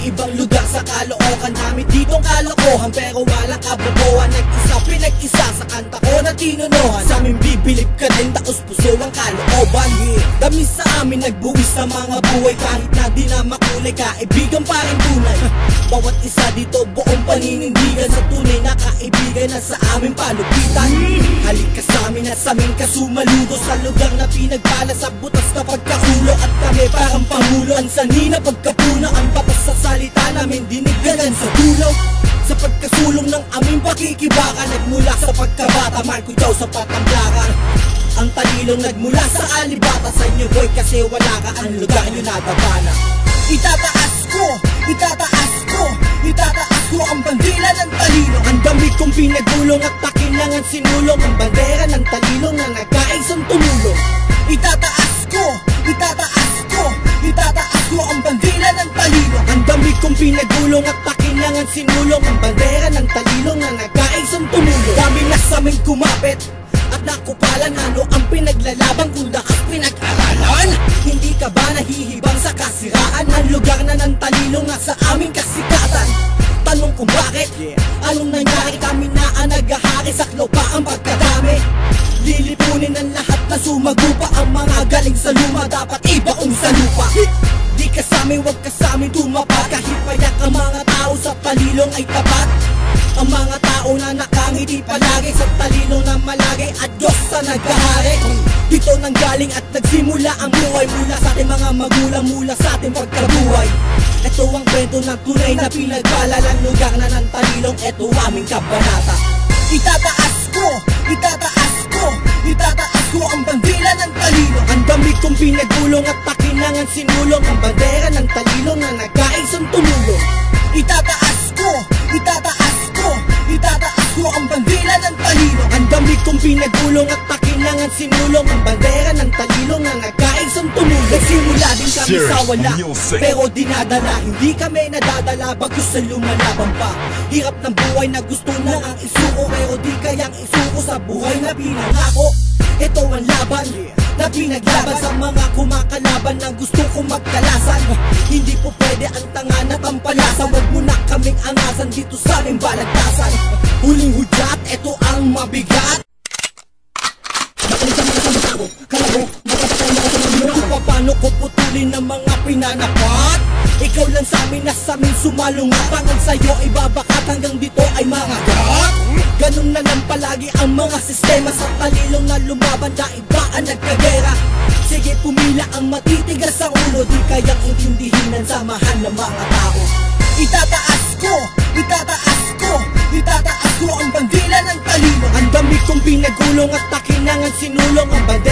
ibang lugar sa Caloocan namin ditong kalokohan, pero walang kabobohan. Nag-isa pinag-isa sa kanta ko na tinunuhan. Sa amin bibilib ka din, taos puso ang kalooban. Dami sa amin nagbuwis sa mga buhay, kahit na di na makulay, kaibigan pa rin tunay. Bawat isa dito buong paninindigan sa tunay na kaibigan na sa aming palupitan. Halik ka sa amin at sa amin ka sumaludo, sa lugar na pinagpala sa butas na pagkaulo. At kami parang pangulo, ang sanhi na pagkapuno, ang batas sa salita namin diniganan sa dulo. Sa pagkasulong ng aming pakikibaka, nagmula sa pagkabata, Marco daw sa patamblakan. Ang talilong nagmula sa alibata, sa inyo boy kasi wala ka, ang lugar nyo natabana. Itataas ko, itataas ko, itataas ko ang bandila ng talilong. Ang dami kong pinagulong at pakinangan sinulong, ang bandera ng talilong na nagkaisang tumulong. Itataas ko, itataas ko, itataas ko ang bandila ng talilong. Ang dami kong pinagulong at pakinangan sinulong, ang bandera ng talilong na nagkaisang tumulong. Dami na sa aming kumapit at nakupalan, ano ang pinaglalaban kung lakas pinag-aralan? Hindi ka ba nahihibang sa kasiraan? Ang lugar na ng talilong na sa aming kasikatan. Tanong kung bakit, anong nangyari? Kami na ang naghahari, saklaw pa ang pagkadami. Lilipunin ang lahat na sumagupa, ang mga galing sa luma dapat ibaong sa lupa. Di ka sa'min, wag ka sa'min tumapat, kahit payak ang mga tao sa talilong ay tapat. Ang mga tao na nakangiti palagi sa talilong na malagay at Diyos sa naghahari. Dito nanggaling at nagsimula ang buhay, mula sa ating mga magulang, mula sa ating pagkabuhay. Ito ang kwento ng tunay na pinagpalalang lugar na ng talilong, ito aming kabanata. Itataas ko, itataas ko, itataas ko ang bandila ng talilong. Ang dami kong pinagulong at pakinangan sinulong, ang bandera ng talilong na nagkaisang tumulong. Itataas ko, itataas ko, itataas ko ang bandila ng talilong. Ang dami kong pinagulong at pakinangan sinulong, ang bandera ng talilong na nagkaisang tumulong. Nagsimula din kami sa wala, pero dinadala, hindi kami nadadala, bagos sa lumalaban pa. Hirap ng buhay na gusto na ang isuko, pero di kayang isuko sa buhay na pinangako. Ito ang laban na pinaglaban sa mga kumakalaban na gusto kong magkalasan. Hindi po pwede ang tanga na tampalasan, wag mo na kaming angasan dito sa aming balagtasan. Huling hudyat, ito ang mabigat. Paano ko putulin ng mga pinanapat? Ikaw lang sa amin na sa amin sumalungat, pangan sa'yo ibabakat hanggang dito ay mga gat. Ganun na lang palagi ang mga sistema sa talilong na lumaban, dahil ba ang nagkagera? Sige pumila ang matitigas ang ulo, di kayang intindihin ang samahan ng mga tao. Itataas ko, itataas ko, itataas ko ang bandila ng talilong. Ang dami kong pinagulong at pakinangan sinulong, ang bandila